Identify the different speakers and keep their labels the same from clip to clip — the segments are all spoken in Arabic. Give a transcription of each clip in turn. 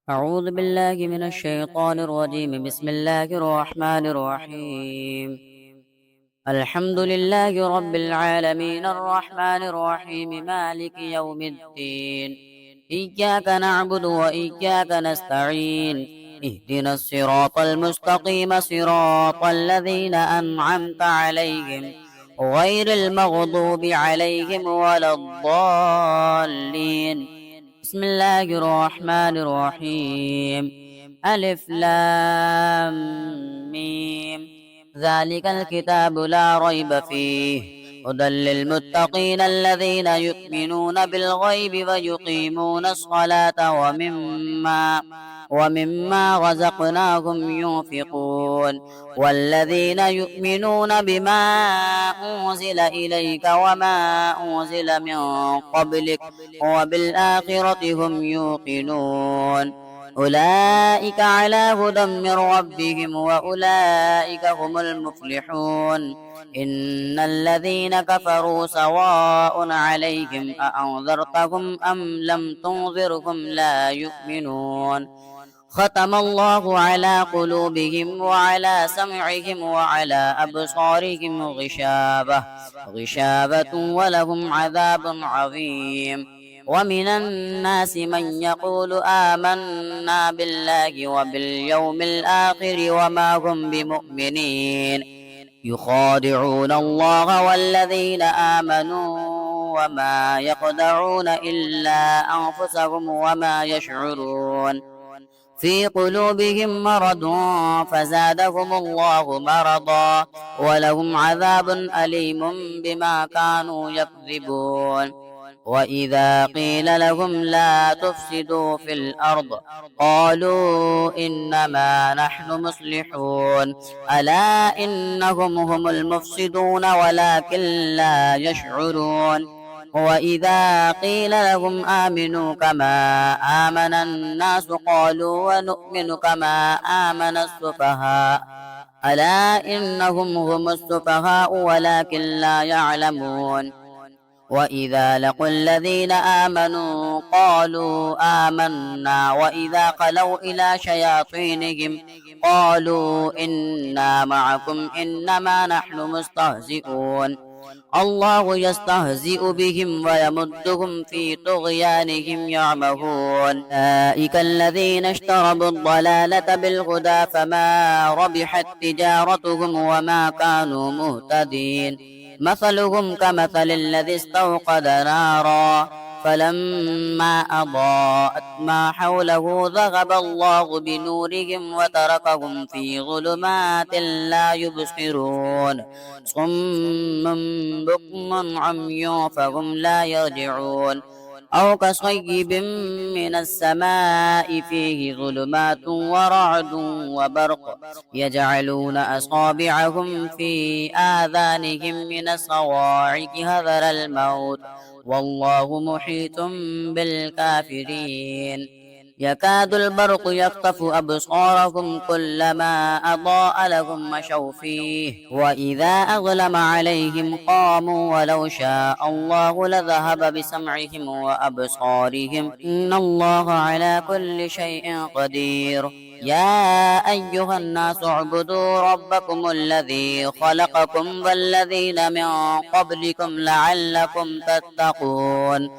Speaker 1: أعوذ بالله من الشيطان الرجيم. بسم الله الرحمن الرحيم. الحمد لله رب العالمين الرحمن الرحيم مالك يوم الدين. إياك نعبد وإياك نستعين. اهدنا الصراط المستقيم صراط الذين أنعمت عليهم غير المغضوب عليهم ولا الضالين. بسم الله الرحمن الرحيم. ألف لام ميم. ذلك الكتاب لا ريب فيه هدى للمتقين الذين يؤمنون بالغيب ويقيمون الصلاة ومما رزقناهم ينفقون والذين يؤمنون بما أنزل إليك وما أنزل من قبلك وبالآخرة هم يوقنون. أولئك على هدى من ربهم وأولئك هم المفلحون. إن الذين كفروا سواء عليهم أأنذرتهم أم لم تنذرهم لا يؤمنون. ختم الله على قلوبهم وعلى سمعهم وعلى أبصارهم غشابة ولهم عذاب عظيم. ومن الناس من يقول آمنا بالله وباليوم الآخر وما هم بمؤمنين يخادعون الله والذين آمنوا وما يخدعون إلا أنفسهم وما يشعرون. في قلوبهم مرض فزادهم الله مرضا ولهم عذاب أليم بما كانوا يكذبون. وإذا قيل لهم لا تفسدوا في الأرض قالوا إنما نحن مصلحون ألا إنهم هم المفسدون ولكن لا يشعرون. وإذا قيل لهم آمنوا كما آمن الناس قالوا ونؤمن كما آمن السفهاء ألا إنهم هم السفهاء ولكن لا يعلمون. وإذا لقوا الذين آمنوا قالوا آمنا وإذا خلوا إلى شياطينهم قالوا إنا معكم إنما نحن مستهزئون. الله يستهزئ بهم ويمدهم في طغيانهم يعمهون. أولئك الذين اشتروا الضلالة بالهدى فما ربحت تجارتهم وما كانوا مهتدين. مثلهم كمثل الذي استوقد نارا فلما أضاءت ما حوله ذهب الله بنورهم وتركهم في ظلمات لا يبصرون. صم بكم عمي فهم لا يرجعون. أو كصيب من السماء فيه ظلمات ورعد وبرق يجعلون أصابعهم في آذانهم من الصواعق حذر الموت والله محيط بالكافرين. يكاد البرق يخطف أبصارهم كلما أضاء لهم مشوا فيه وإذا أظلم عليهم قاموا ولو شاء الله لذهب بسمعهم وأبصارهم إن الله على كل شيء قدير. يا أيها الناس اعبدوا ربكم الذي خلقكم والذين من قبلكم لعلكم تتقون.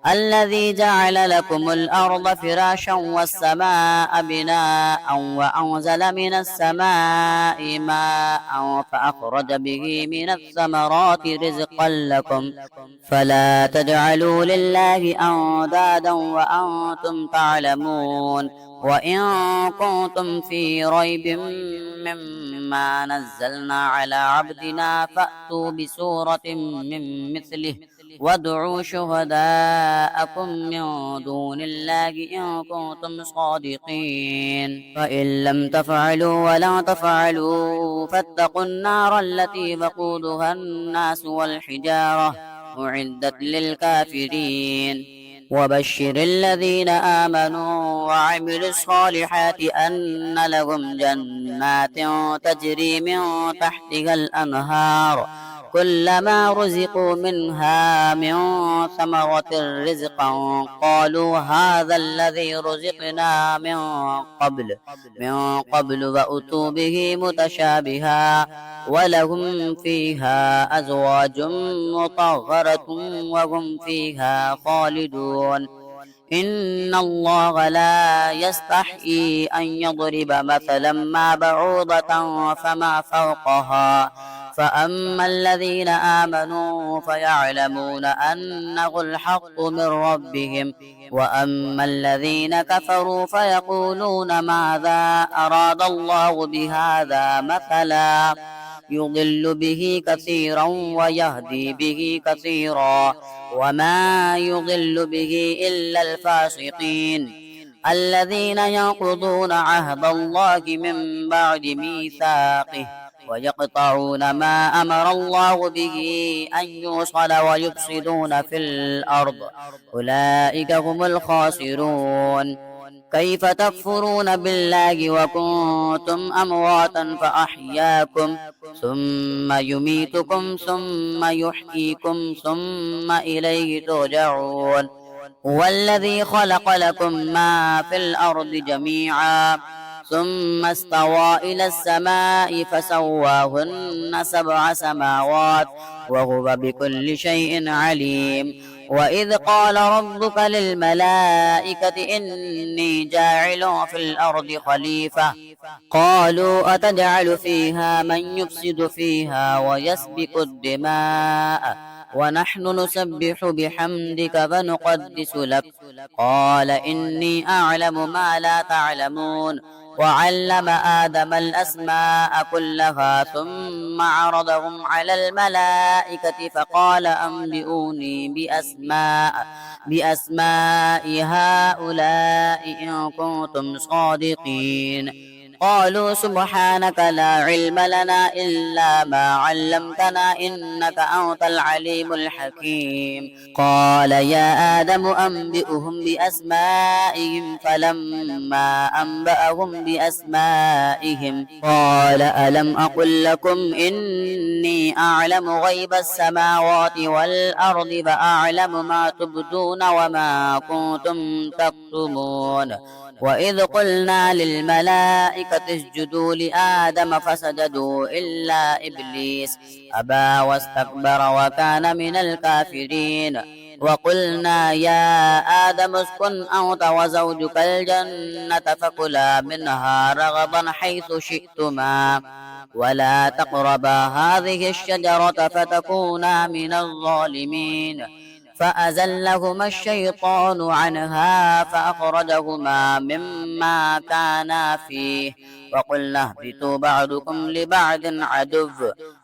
Speaker 1: الذي جعل لكم الأرض فراشا والسماء بناء وأنزل من السماء ماء فأخرج به من الثمرات رزقا لكم فلا تجعلوا لله أندادا وأنتم تعلمون. وإن كنتم في ريب مما نزلنا على عبدنا فأتوا بسورة من مثله وادعوا شهداءكم من دون الله إن كنتم صادقين. فإن لم تفعلوا ولا تفعلوا فاتقوا النار التي وقودها الناس والحجارة أعدت للكافرين. وبشر الذين آمنوا وعملوا الصالحات أن لهم جنات تجري من تحتها الأنهار كلما رزقوا منها من ثمرة رزقا قالوا هذا الذي رزقنا من قبل وأتوا به متشابها ولهم فيها أزواج مطهرة وهم فيها خالدون إن الله لا يستحيي أن يضرب مثلا ما بعوضة فما فوقها فأما الذين آمنوا فيعلمون أنه الحق من ربهم وأما الذين كفروا فيقولون ماذا أراد الله بهذا مثلا يضل به كثيرا ويهدي به كثيرا وما يضل به إلا الفاسقين الذين ينقضون عهد الله من بعد ميثاقه ويقطعون ما أمر الله به أن يوصل ويفسدون في الأرض أولئك هم الخاسرون كيف تكفرون بالله وكنتم أمواتا فأحياكم ثم يميتكم ثم يحييكم ثم إليه ترجعون هو الذي خلق لكم ما في الأرض جميعا ثم استوى إلى السماء فسواهن 7 سماوات وهو بكل شيء عليم وإذ قال ربك للملائكة إني جاعل في الأرض خليفة قالوا أتجعل فيها من يفسد فيها ويسفك الدماء ونحن نسبح بحمدك فنقدس لك قال إني أعلم ما لا تعلمون وعلم آدم الأسماء كلها ثم عرضهم على الملائكة فقال أنبئوني بأسماء هؤلاء إن كنتم صادقين قالوا سبحانك لا علم لنا إلا ما علمتنا إنك أنت العليم الحكيم قال يا آدم أنبئهم بأسمائهم فلما أنبأهم بأسمائهم قال ألم أقل لكم إني أعلم غيب السماوات والأرض فأعلم ما تبدون وما كنتم تكتمون وإذ قلنا للملائكة اسجدوا لآدم فسجدوا إلا إبليس أبى واستكبر وكان من الكافرين وقلنا يا آدم اسكن أنت وزوجك الجنة فكلا منها رغدا حيث شئتما ولا تقربا هذه الشجرة فتكونا من الظالمين فأزلهما الشيطان عنها فأخرجهما مما كانا فيه وقلنا اهبطوا بعضكم لبعض عدو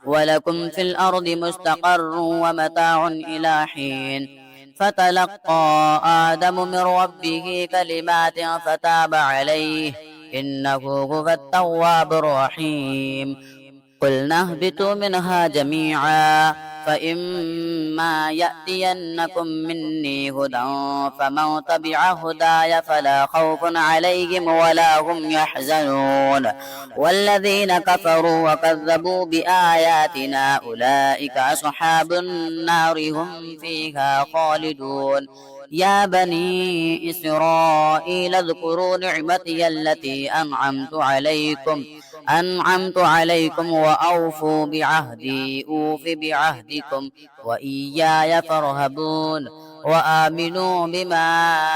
Speaker 1: ولكم في الأرض مستقر ومتاع إلى حين فتلقى آدم من ربه كلمات فتاب عليه إنه هو التواب الرحيم قلنا اهبطوا منها جميعا فإما يأتينكم مني هدى فمن تبع هداي فلا خوف عليهم ولا هم يحزنون والذين كفروا وكذبوا بآياتنا أولئك أصحاب النار هم فيها خالدون يا بني إسرائيل اذكروا نعمتي التي أنعمت عليكم وأوفوا بعهدي أوف بعهدكم وإياي فارهبون وآمنوا بما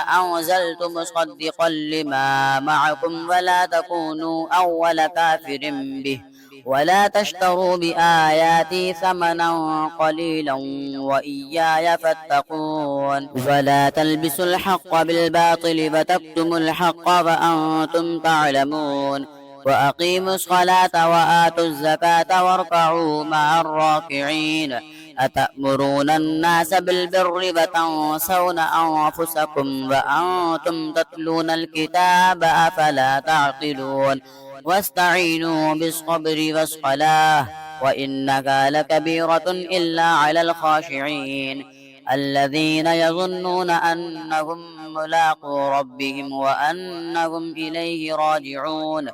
Speaker 1: أنزلت مصدقا لما معكم ولا تكونوا أول كافر به ولا تشتروا بآياتي ثمنا قليلا وإياي فاتقون ولا تلبسوا الحق بالباطل فتكتموا الحق وأنتم تعلمون وأقيموا الصلاة وآتوا الزكاة واركعوا مع الراكعين أتأمرون الناس بالبر وتنسون أنفسكم وأنتم تتلون الكتاب أفلا تعقلون واستعينوا بالصبر والصلاة وإنها لكبيرة إلا على الخاشعين الذين يظنون أنهم ملاقو ربهم وأنهم إليه راجعون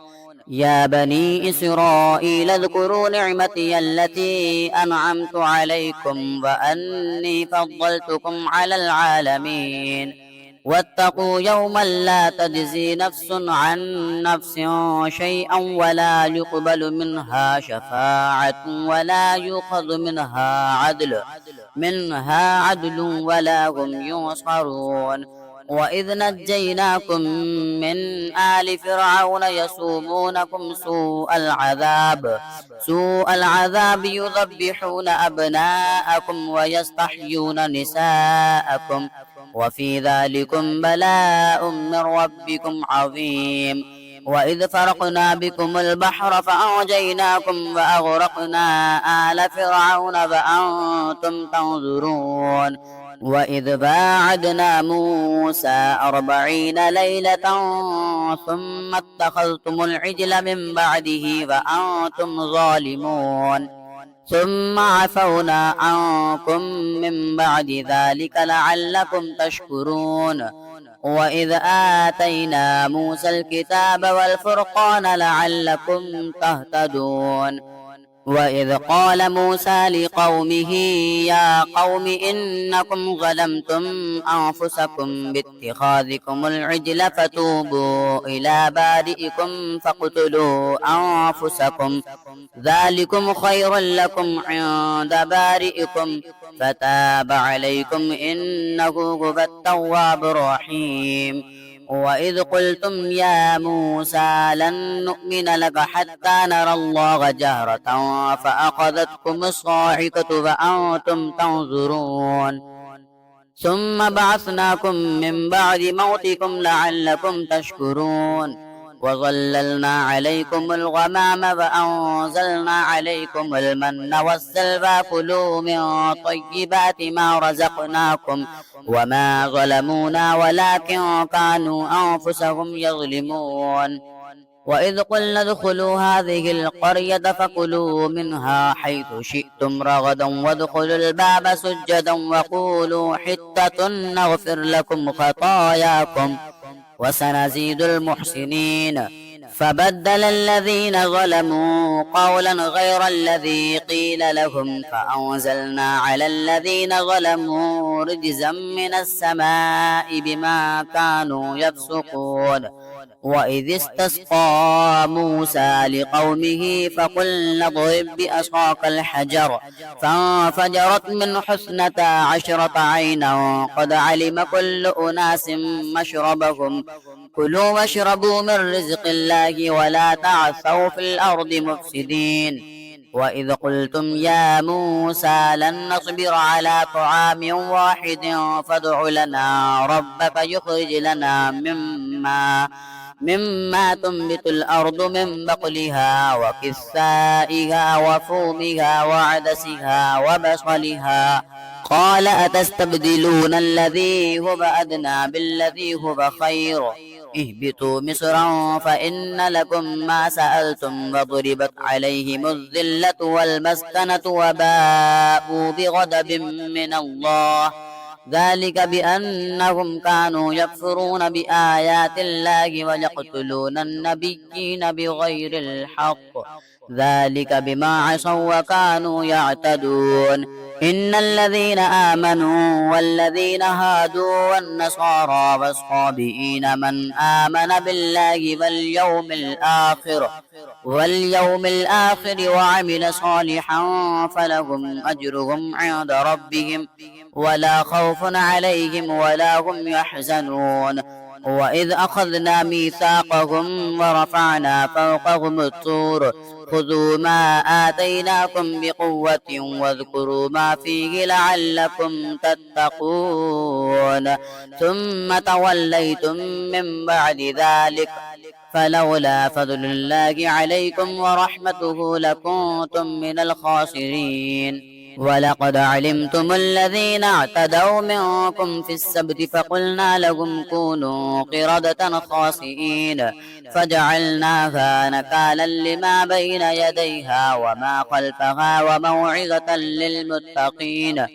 Speaker 1: يا بني إسرائيل اذكروا نعمتي التي أنعمت عليكم وأني فضلتكم على العالمين واتقوا يوما لا تجزي نفس عن نفس شيئا ولا يقبل منها شفاعة ولا يؤخذ منها عدل ولا هم ينصرون. وإذ نجيناكم من آل فرعون يسومونكم سوء العذاب يذبحون أبناءكم ويستحيون نساءكم وفي ذلكم بلاء من ربكم عظيم. وإذ فرقنا بكم البحر فأنجيناكم وأغرقنا آل فرعون وأنتم تنظرون. وإذ باعدنا موسى 40 ليلة ثم اتخذتم العجل من بعده وأنتم ظالمون ثم عفونا عنكم من بعد ذلك لعلكم تشكرون. وإذ آتينا موسى الكتاب والفرقان لعلكم تهتدون. وإذ قال موسى لقومه يا قوم إنكم ظلمتم أنفسكم باتخاذكم العجل فتوبوا إلى بارئكم فاقتلوا أنفسكم ذلكم خير لكم عند بارئكم فتاب عليكم إنه هو التواب الرحيم. وإذ قلتم يا موسى لن نؤمن لك حتى نرى الله جهرة فأخذتكم الصاعقة وأنتم تنظرون ثم بعثناكم من بعد موتكم لعلكم تشكرون. وظللنا عليكم الغمام وأنزلنا عليكم المن والسلوى كلوا من طيبات ما رزقناكم وما ظلمونا ولكن كانوا أنفسهم يظلمون. وإذ قلنا ادخلوا هذه القرية فكلوا منها حيث شئتم رغدا وادخلوا الباب سجدا وقولوا حطة نغفر لكم خطاياكم وسنزيد المحسنين. فبدل الذين ظلموا قولا غير الذي قيل لهم فأنزلنا على الذين ظلموا رجزا من السماء بما كانوا يفسقون. وإذ استسقى موسى لقومه فقلنا اضرب بعصاك الحجر فانفجرت منه 12 عينا قد علم كل أناس مشربهم كلوا واشربوا من رزق الله ولا تعثوا في الأرض مفسدين. وإذ قلتم يا موسى لن نصبر على طعام واحد فادع لنا ربك يخرج لنا مما تنبت الأرض من بقلها وكثائها وفومها وعدسها وبصلها قال أتستبدلون الذي هو أدنى بالذي هو خير اهبطوا مصرا فإن لكم ما سألتم وضربت عليهم الذلة والمسكنة وباءوا بغضب من الله ذلك بأنهم كانوا يكفرون بآيات الله ويقتلون النبيين بغير الحق ذلك بما عصوا وكانوا يعتدون. إن الذين آمنوا والذين هادوا والنصارى والصابئين من آمن بالله واليوم الآخر وعمل صالحا فلهم أجرهم عند ربهم ولا خوف عليهم ولا هم يحزنون. وإذ أخذنا ميثاقهم ورفعنا فوقهم الطور خذوا ما آتيناكم بقوة واذكروا ما فيه لعلكم تتقون ثم توليتم من بعد ذلك فلولا فضل الله عليكم ورحمته لكنتم من الخاسرين. ولقد علمتم الذين اعتدوا منكم في السبت فقلنا لهم كونوا قردة خاسئين فجعلناها نكالا لما بين يديها وما خلفها وموعظة للمتقين.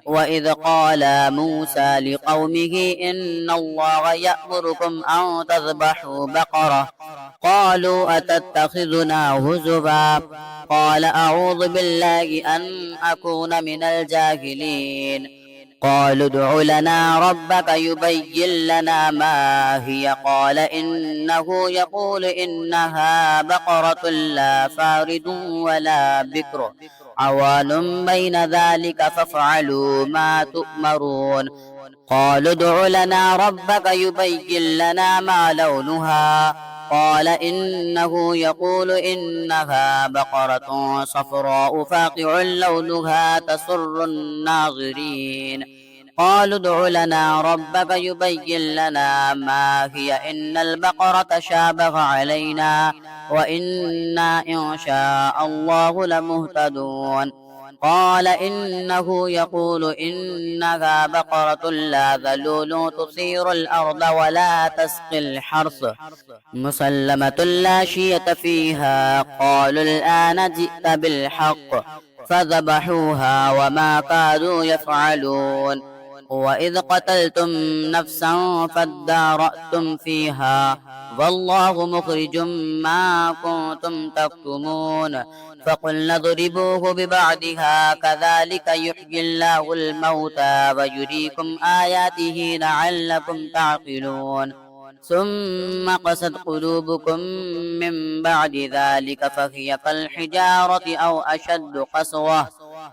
Speaker 1: وإذ قال موسى لقومه إن الله يأمركم أن تذبحوا بقرة قالوا أتتخذنا هزوا قال أعوذ بالله أن أكون من الجاهلين قالوا ادع لنا ربك يبين لنا ما هي قال إنه يقول إنها بقرة لا فارض ولا بكر عوان بين ذلك فافعلوا ما تؤمرون قالوا ادع لنا ربك يبين لنا ما لونها قال إنه يقول إنها بقرة صفراء فاقع لونها تسر الناظرين قالوا ادع لنا ربك يبين لنا ما هي إن البقرة شابه علينا وإنا إن شاء الله لمهتدون قال إنه يقول إنها بقرة لا ذلول تثير الأرض ولا تسقي الحرث مسلمة لا شية فيها قالوا الآن جئت بالحق فذبحوها وما كادوا يفعلون وإذ قتلتم نفسا فادارأتم فيها والله مخرج ما كنتم تكتمون فقلنا اضربوه ببعضها كذلك يحيي الله الموتى ويريكم آياته لعلكم تعقلون ثم قست قلوبكم من بعد ذلك فهي كالحجارة أو أشد قسوة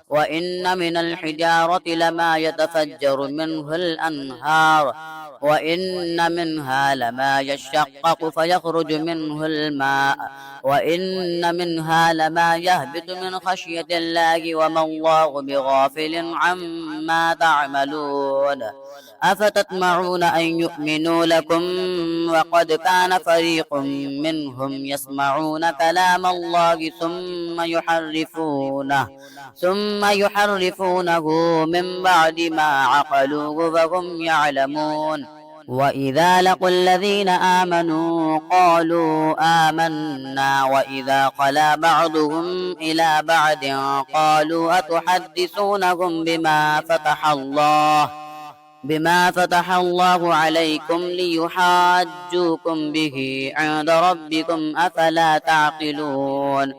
Speaker 1: وإن من الحجارة لما يتفجر منه الأنهار وإن منها لما يشقق فيخرج منه الماء وإن منها لما يهبط من خشية الله وما الله بغافل عما تعملون أفتطمعون أن يؤمنوا لكم وقد كان فريق منهم يسمعون كلام الله ثم يحرفونه من بعد ما عقلوه وهم يعلمون وإذا لقوا الذين آمنوا قالوا آمنا وإذا خلا بعضهم إلى بعض قالوا أتحدثونهم بما فتح الله عليكم ليحاجوكم به عند ربكم أفلا تعقلون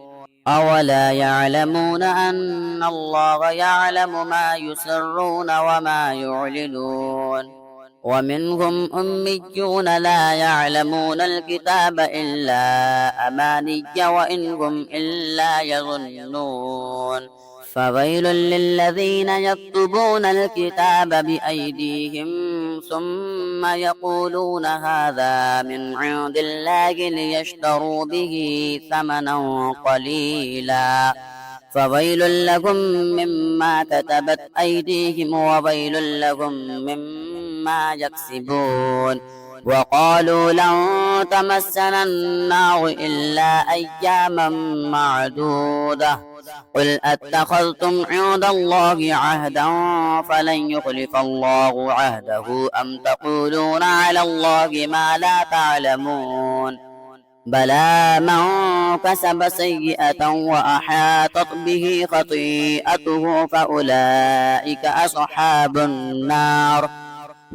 Speaker 1: أولا يعلمون أن الله يعلم ما يسرون وما يعلنون ومنهم أميون لا يعلمون الكتاب إلا أماني وإن هم إلا يظنون فويل للذين يكتبون الكتاب بأيديهم ثم يقولون هذا من عند الله ليشتروا به ثمنا قليلا فويل لهم مما كتبت أيديهم وويل لهم مما يكسبون وقالوا لن تمسنا النار إلا أياما معدودة قل أتخذتم عند الله عهدا فلن يخلف الله عهده أم تقولون على الله ما لا تعلمون بلى من كسب سيئة وأحاطت به خطيئته فأولئك أصحاب النار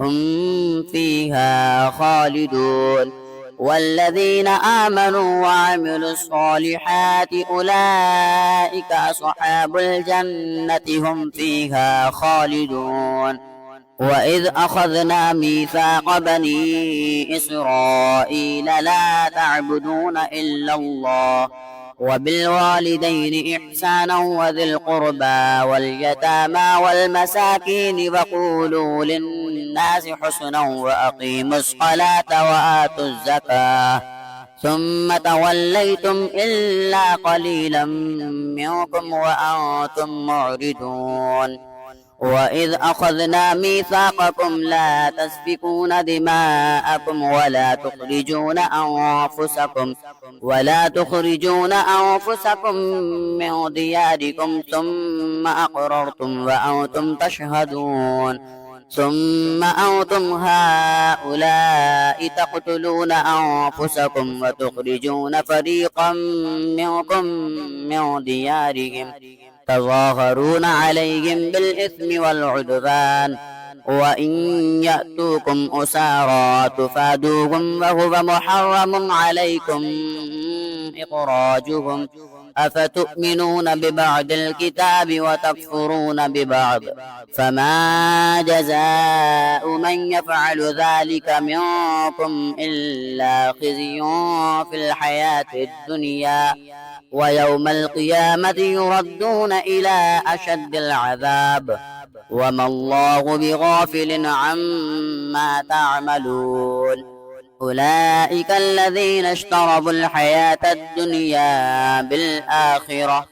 Speaker 1: هم فيها خالدون والذين آمنوا وعملوا الصالحات أولئك أصحاب الجنة هم فيها خالدون وإذ أخذنا ميثاق بني إسرائيل لا تعبدون إلا الله وبالوالدين إحسانا وذي القربى واليتامى والمساكين وقولوا للناس حسنا وأقيموا الصلاة وآتوا الزكاة ثم توليتم إلا قليلا منكم وأنتم معرضون وإذ أخذنا ميثاقكم لا تسفكون دماءكم ولا تخرجون أنفسكم من دياركم ثم أقررتم وأنتم تشهدون ثم أنتم هؤلاء تقتلون أنفسكم وتخرجون فريقا منكم من ديارهم تظاهرون عليهم بالإثم والعدوان وإن يأتوكم أسارى تفادوهم وهو محرم عليكم إخراجهم أفتؤمنون ببعض الكتاب وتكفرون ببعض فما جزاء من يفعل ذلك منكم إلا خزي في الحياة الدنيا ويوم القيامة يردون إلى أشد العذاب وما الله بغافل عما تعملون أولئك الذين اشتروا الحياة الدنيا بالآخرة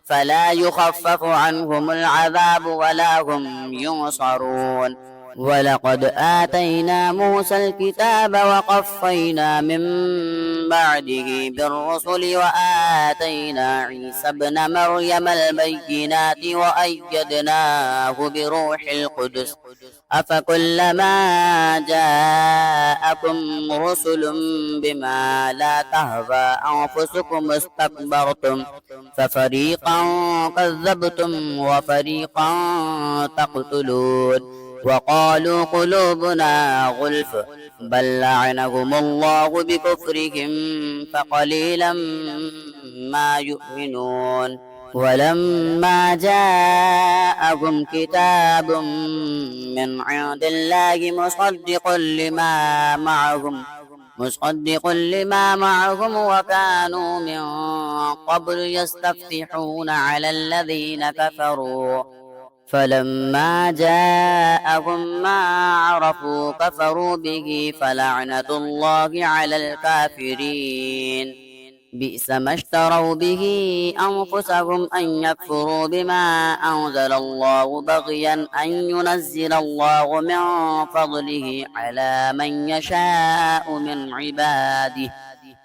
Speaker 1: فلا يخفف عنهم العذاب ولا هم ينصرون ولقد آتينا موسى الكتاب وقفينا من بعده بالرسل وآتينا عيسى ابن مريم البينات وأيدناه بروح القدس أفكلما جاءكم رسل بما لا تهوى أنفسكم استكبرتم ففريقا كذبتم وفريقا تقتلون وقالوا قلوبنا غلف بل لعنهم الله بكفرهم فقليلا ما يؤمنون ولما جاءهم كتاب من عند الله مصدق لما معهم وكانوا من قبل يستفتحون على الذين كفروا فلما جاءهم ما عرفوا كفروا به فلعنة الله على الكافرين بئس ما اشتروا به أنفسهم أن يكفروا بما أنزل الله بغيا أن ينزل الله من فضله على من يشاء من عباده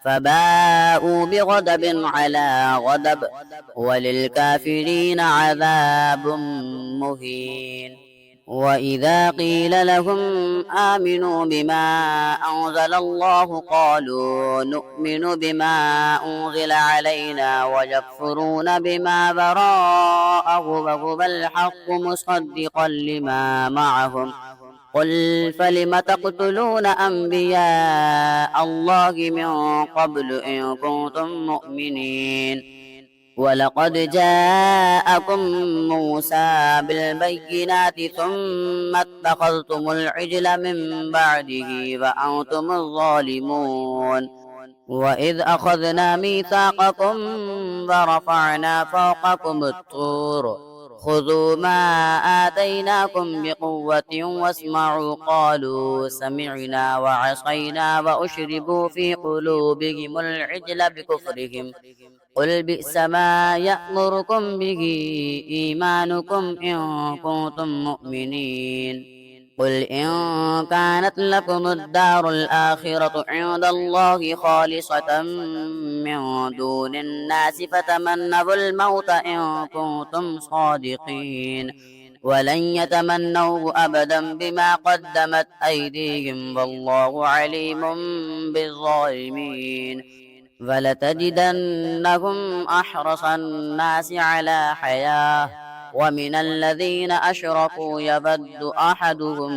Speaker 1: فباءوا بغضب على غضب وللكافرين عذاب مهين وإذا قيل لهم آمنوا بما أنزل الله قالوا نؤمن بما أنزل علينا ويكفرون بما براءه وهو الحق مصدقا لما معهم قل فلم تقتلون أنبياء الله من قبل إن كنتم مؤمنين ولقد جاءكم موسى بالبينات ثم اتخذتم العجل من بعده وأنتم الظالمون وإذ أخذنا ميثاقكم ورفعنا فوقكم الطور خذوا ما آتيناكم بقوة واسمعوا قالوا سمعنا وعصينا وأشربوا في قلوبهم العجل بكفرهم قل بئس ما يأمركم به إيمانكم إن كنتم مؤمنين قل إن كانت لكم الدار الآخرة عند الله خالصة من دون الناس فتمنوا الموت إن كنتم صادقين ولن يتمنوه أبدا بما قدمت أيديهم والله عليم بالظالمين ولتجدنهم أحرص الناس على حياة ومن الذين أشركوا يبد أحدهم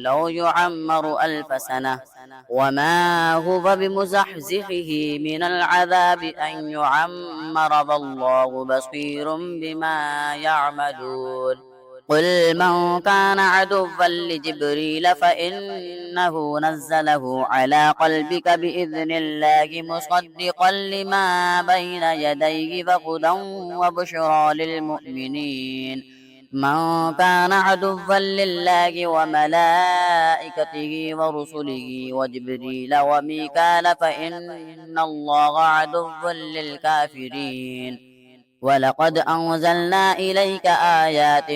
Speaker 1: لو يعمر 1000 سنة وما هو بمزحزحه من العذاب أن يعمر والله بصير بما يعملون قل من كان عدوا لجبريل فإنه نزله على قلبك بإذن الله مصدقا لما بين يديه وهدى وبشرى للمؤمنين من كان عدوا لله وملائكته ورسله وجبريل وميكال فإن الله عدو للكافرين ولقد أنزلنا إليك آيات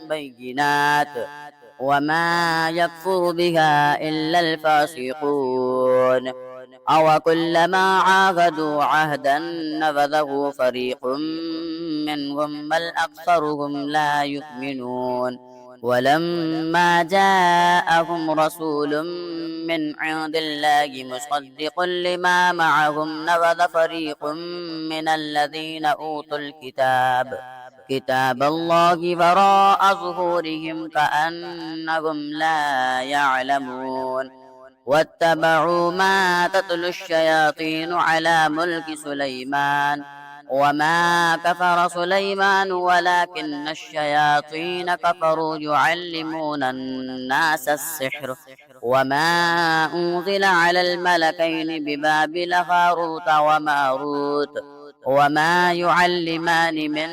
Speaker 1: بينات وما يكفر بها إلا الفاسقون أو كلما عاهدوا عهدا نبذه فريق منهم بل أكثرهم لا يؤمنون ولما جاءهم رسول من عند الله مصدق لما معهم نبذ فريق من الذين أوتوا الكتاب كتاب الله وراء ظهورهم كأنهم لا يعلمون واتبعوا ما تتلو الشياطين على ملك سليمان وما كفر سليمان ولكن الشياطين كفروا يعلمون الناس السحر وما أنزل على الملكين ببابل هاروت وماروت وما يعلمان من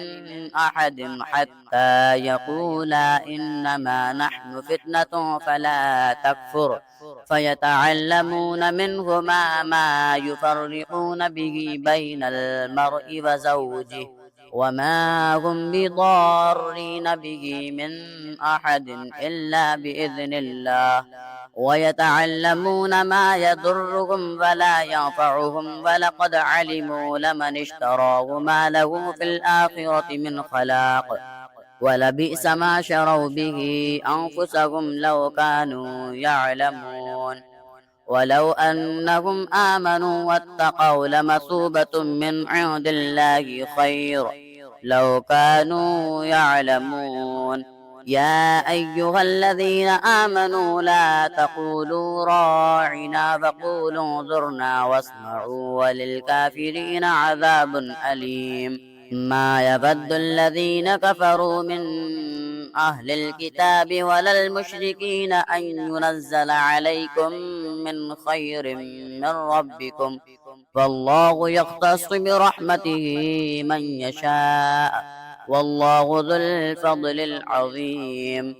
Speaker 1: أحد حتى يقولا إنما نحن فتنة فلا تكفر فيتعلمون منهما ما يفرقون به بين المرء وزوجه وما هم بضارين به من أحد إلا بإذن الله ويتعلمون ما يضرهم ولا ينفعهم ولقد علموا لمن اشتراه ما له في الآخرة من خلاق ولبئس ما شروا به أنفسهم لو كانوا يعلمون ولو أنهم آمنوا واتقوا لمثوبة من عند الله خير لو كانوا يعلمون يا أيها الذين آمنوا لا تقولوا راعنا وقولوا انظرنا واسمعوا وللكافرين عذاب أليم ما يود الذين كفروا من أهل الكتاب ولا المشركين أن ينزل عليكم من خير من ربكم فالله يختص برحمته من يشاء والله ذو الفضل العظيم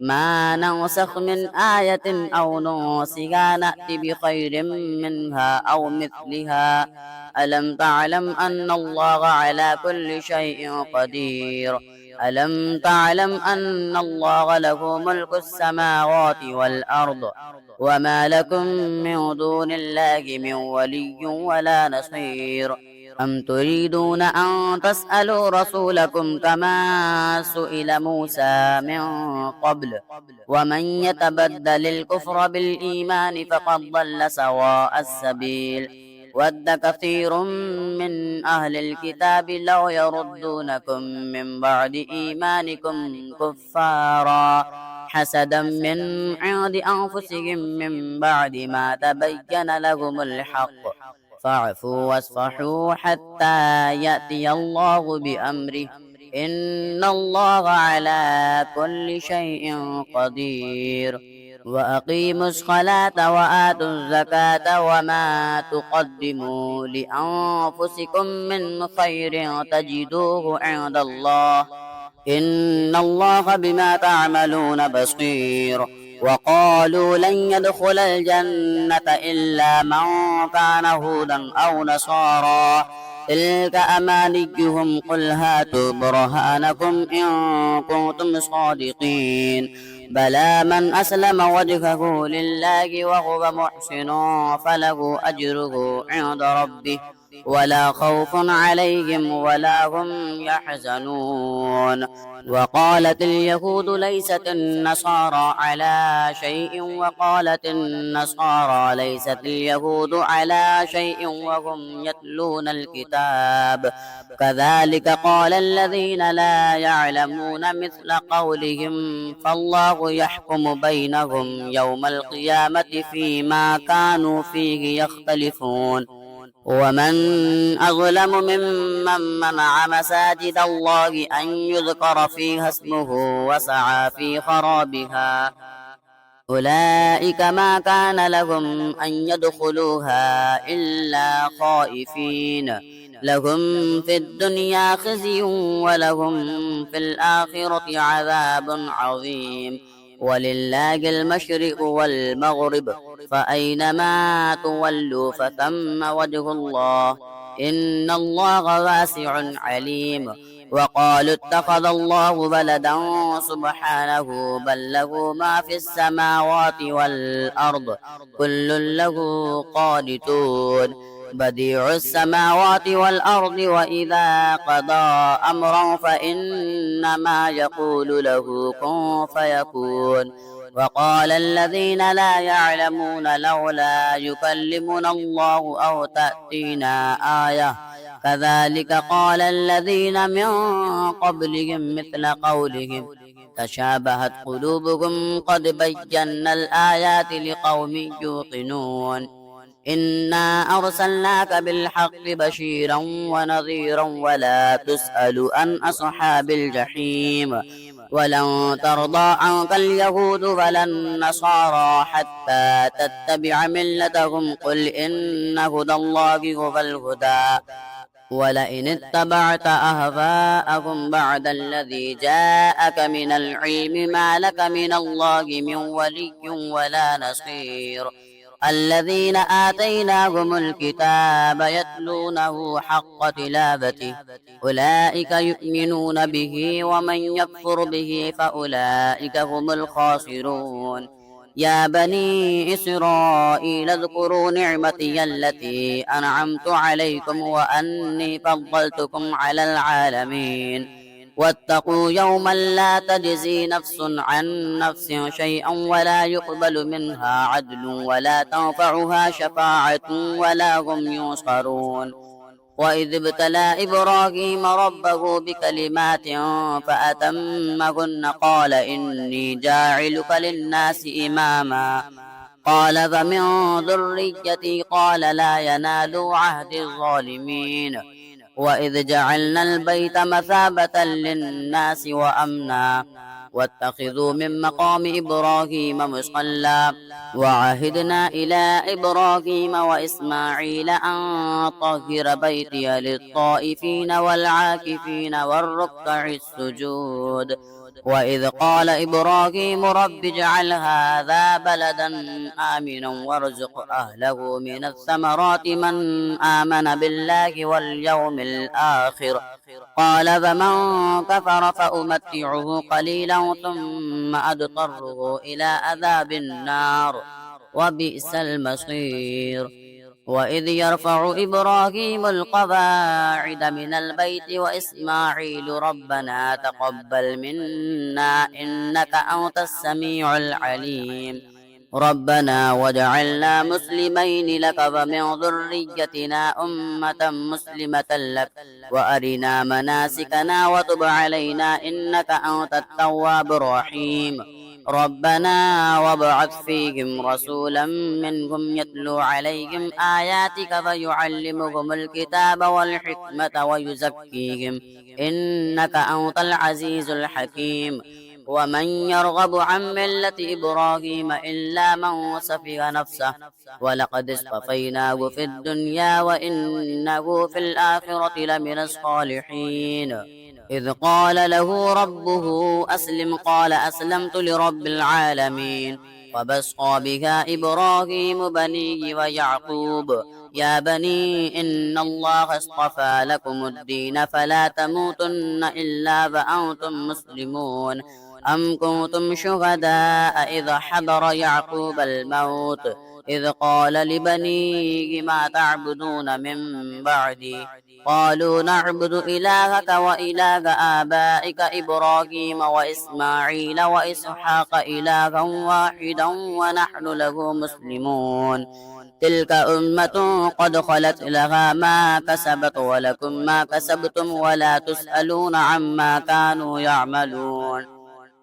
Speaker 1: ما ننسخ من آية أو ننسها نأتي بخير منها أو مثلها ألم تعلم أن الله على كل شيء قدير ألم تعلم أن الله له ملك السماوات والأرض وما لكم من دون الله من ولي ولا نصير أم تريدون أن تسألوا رسولكم كما سئل موسى من قبل ومن يتبدل الكفر بالإيمان فقد ضل سواء السبيل ود كثير من أهل الكتاب لو يردونكم من بعد إيمانكم كفارا حسدا من عند أنفسهم من بعد ما تبين لهم الحق فاعفوا واصفحوا حتى يأتي الله بأمره إن الله على كل شيء قدير وأقيموا الصلاة وآتوا الزكاة وما تقدموا لأنفسكم من خير تجدوه عند الله إن الله بما تعملون بصير وقالوا لن يدخل الجنة إلا من كان هودا أو نصارى تلك أمانيهم قل هاتوا برهانكم إن كنتم صادقين بلى من أسلم وجهه لله وهو محسن فله أجره عند ربه ولا خوف عليهم ولا هم يحزنون وقالت اليهود ليست النصارى على شيء وقالت النصارى ليست اليهود على شيء وهم يتلون الكتاب كذلك قال الذين لا يعلمون مثل قولهم فالله يحكم بينهم يوم القيامة فيما كانوا فيه يختلفون ومن أظلم ممن منع مساجد الله أن يذكر فيها اسمه وسعى في خرابها أولئك ما كان لهم أن يدخلوها إلا خائفين لهم في الدنيا خزي ولهم في الآخرة عذاب عظيم ولله المشرق والمغرب فأينما تولوا فثم وجه الله إن الله واسع عليم وقالوا اتخذ الله ولدا سبحانه بل له ما في السماوات والأرض كل له قانتون بديع السماوات والأرض وإذا قضى أمرا فإنما يقول له كن فيكون وقال الذين لا يعلمون لولا يكلمنا الله أو تأتينا آية كذلك قال الذين من قبلهم مثل قولهم تشابهت قلوبكم قد بينا الآيات لقوم يوقنون إنا أرسلناك بالحق بشيرا ونذيرا ولا تسأل عن أصحاب الجحيم ولن ترضى عنك اليهود ولا النصارى حتى تتبع ملتهم قل إن هدى الله هو الهدى ولئن اتبعت أهواءهم بعد الذي جاءك من العلم ما لك من الله من ولي ولا نصير الذين آتيناهم الكتاب يتلونه حق تلاوته أولئك يؤمنون به ومن يكفر به فأولئك هم الخاسرون يا بني إسرائيل اذكروا نعمتي التي أنعمت عليكم وأني فضلتكم على العالمين واتقوا يوما لا تجزي نفس عن نفس شيئا ولا يقبل منها عدل ولا تنفعها شفاعة ولا هم ينصرون وإذ ابتلى إبراهيم ربه بكلمات فأتمهن قال إني جاعلك للناس إماما قال فمن ذريتي قال لا ينال عهد الظالمين وإذ جعلنا البيت مثابة للناس وأمنا واتخذوا من مقام إبراهيم مصلى وعهدنا إلى إبراهيم وإسماعيل أن طهر بيتي للطائفين والعاكفين والركع السجود وإذ قال إبراهيم رب اجعل هذا بلدا آمنا وارزق أهله من الثمرات من آمن بالله واليوم الآخر قال فمن كفر فأمتعه قليلا ثم أضطره إلى عذاب النار وبئس المصير وإذ يرفع إبراهيم القواعد من البيت وإسماعيل ربنا تقبل منا إنك أنت السميع العليم ربنا واجعلنا مسلمين لك ومن ذريتنا أمة مسلمة لك وأرنا مناسكنا وتب علينا إنك أنت التواب الرحيم ربنا وابعث فيهم رسولا منهم يتلو عليهم آياتك فيعلمهم الكتاب والحكمة ويزكيهم إنك أنت العزيز الحكيم ومن يرغب عن ملة إبراهيم إلا من سفه نفسه ولقد اصطفيناه في الدنيا وإنه في الآخرة لمن الصالحين إذ قال له ربه أسلم قال أسلمت لرب العالمين وبصى بها إبراهيم بنيه ويعقوب يا بني إن الله اصطفى لكم الدين فلا تموتن إلا وأنتم مسلمون أم كنتم شهداء إذ حضر يعقوب الموت إذ قال لبنيه ما تعبدون من بعدي قالوا نعبد إلهك وإله آبائك إبراهيم وإسماعيل وإسحاق إلها واحدا ونحن له مسلمون تلك أمة قد خلت لها ما كسبت ولكم ما كسبتم ولا تسألون عما كانوا يعملون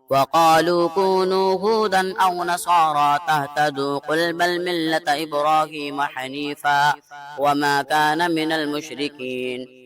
Speaker 1: وقالوا كونوا هودا أو نصارى تهتدوا قل بل ملة إبراهيم حنيفا وما كان من المشركين